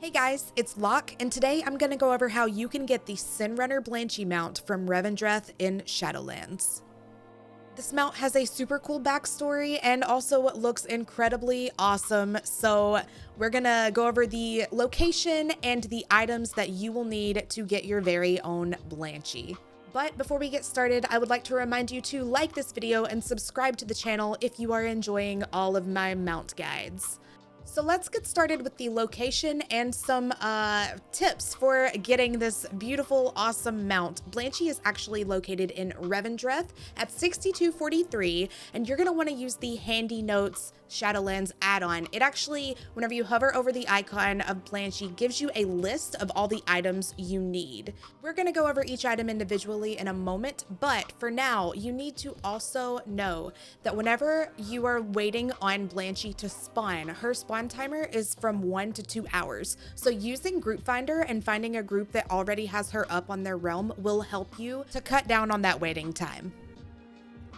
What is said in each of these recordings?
Hey guys, it's Locke, and today I'm going to go over how you can get the Sinrunner Blanchy mount from Revendreth in Shadowlands. This mount has a super cool backstory and also looks incredibly awesome, so we're going to go over the location and the items that you will need to get your very own Blanchy. But before we get started, I would like to remind you to like this video and subscribe to the channel if you are enjoying all of my mount guides. So let's get started with the location and some tips for getting this beautiful, awesome mount. Blanchy is actually located in Revendreth at 6243, and you're going to want to use the Handy Notes Shadowlands add-on. It actually, whenever you hover over the icon of Blanchy, gives you a list of all the items you need. We're going to go over each item individually in a moment, but for now, you need to also know that whenever you are waiting on Blanchy to spawn, her spawn timer is from 1 to 2 hours. So using Group Finder and finding a group that already has her up on their realm will help you to cut down on that waiting time.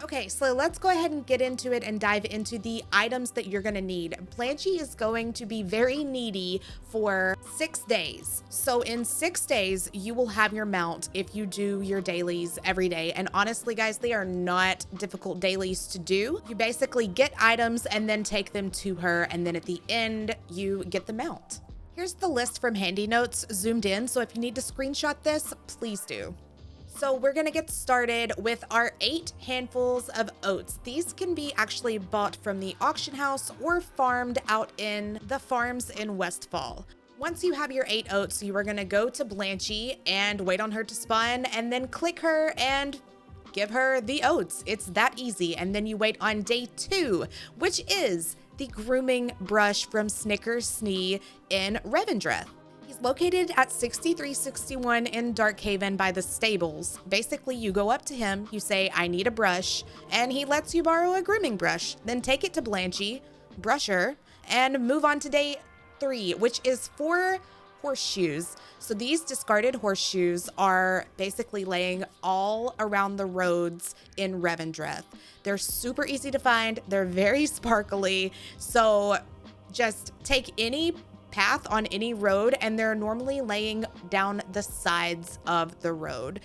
Okay, so let's go ahead and get into it and dive into the items that you're gonna need. Blanchy is going to be very needy for 6 days. So in 6 days, you will have your mount if you do your dailies every day. And honestly, guys, they are not difficult dailies to do. You basically get items and then take them to her. And then at the end, you get the mount. Here's the list from Handy Notes zoomed in. So if you need to screenshot this, please do. So we're gonna get started with our 8 handfuls of oats. These can be actually bought from the auction house or farmed out in the farms in Westfall. Once you have your 8 oats, you are gonna go to Blanchy and wait on her to spawn and then click her and give her the oats. It's that easy. And then you wait on day 2, which is the grooming brush from Snickers Snee in Revendreth. He's located at 6361 in Darkhaven by the stables. Basically, you go up to him, you say, I need a brush, and he lets you borrow a grooming brush. Then take it to Blanchy, brush her, and move on to day 3, which is 4 horseshoes. So these discarded horseshoes are basically laying all around the roads in Revendreth. They're super easy to find. They're very sparkly. So just take any path on any road, and they're normally laying down the sides of the road.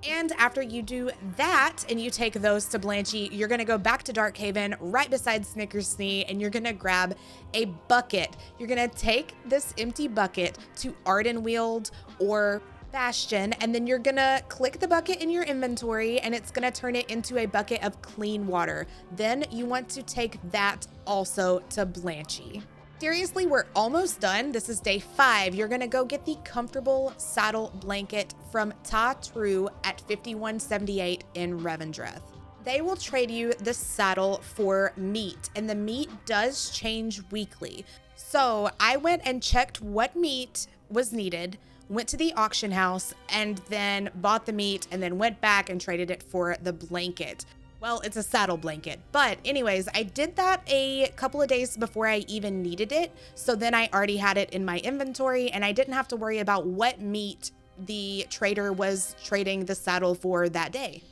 And after you do that and you take those to Blanchy, you're gonna go back to Darkhaven right beside Snickers Snee, and you're gonna grab a bucket. You're gonna take this empty bucket to Ardenweald or Bastion, and then you're gonna click the bucket in your inventory and it's gonna turn it into a bucket of clean water. Then you want to take that also to Blanchy. Seriously, we're almost done. This is day 5. You're gonna go get the comfortable saddle blanket from Ta Tru at 5178 in Revendreth. They will trade you the saddle for meat, and the meat does change weekly. So I went and checked what meat was needed, went to the auction house, and then bought the meat, and then went back and traded it for the blanket. Well, it's a saddle blanket. But anyways, I did that a couple of days before I even needed it. So then I already had it in my inventory and I didn't have to worry about what meat the trader was trading the saddle for that day.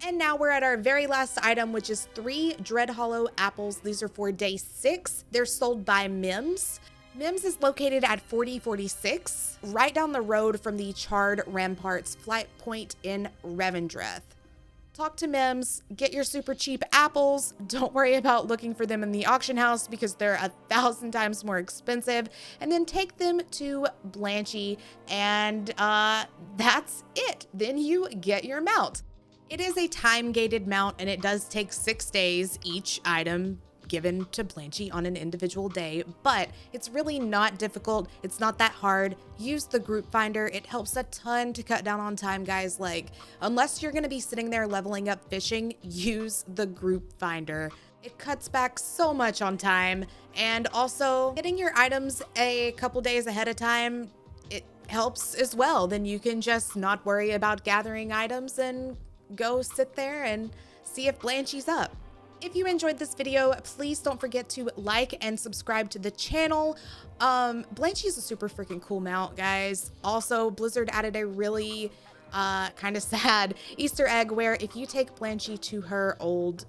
And now we're at our very last item, which is 3 DREADHOLLOW apples. These are for day 6. They're sold by Mims. Mims is located at 4046, right down the road from the Charred Ramparts flight point in Revendreth. Talk to Mims, get your super cheap apples. Don't worry about looking for them in the auction house because they're 1,000 times more expensive. And then take them to Blanchy, and that's it. Then you get your mount. It is a time-gated mount, and it does take 6 days each item given to Blanchy on an individual day, but it's really not difficult. It's not that hard. Use the group finder. It helps a ton to cut down on time, guys. Like, unless you're gonna be sitting there leveling up fishing, use the group finder. It cuts back so much on time, and also getting your items a couple days ahead of time, it helps as well. Then you can just not worry about gathering items and go sit there and see if Blanchy's up. If you enjoyed this video, please don't forget to like and subscribe to the channel. Blanchy is a super freaking cool mount, guys. Also, Blizzard added a really kind of sad Easter egg where if you take Blanchy to her old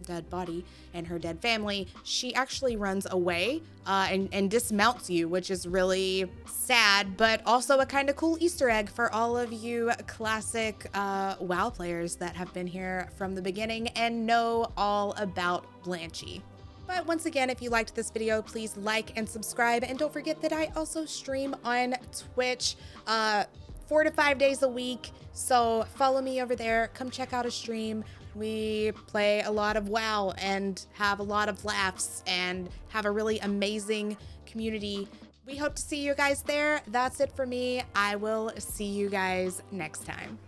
dead body and her dead family, she actually runs away and dismounts you, which is really sad, but also a kind of cool Easter egg for all of you classic WoW players that have been here from the beginning and know all about Blanchy. But once again, if you liked this video, please like and subscribe. And don't forget that I also stream on Twitch 4 to 5 days a week. So follow me over there. Come check out a stream. We play a lot of WoW and have a lot of laughs and have a really amazing community. We hope to see you guys there. That's it for me. I will see you guys next time.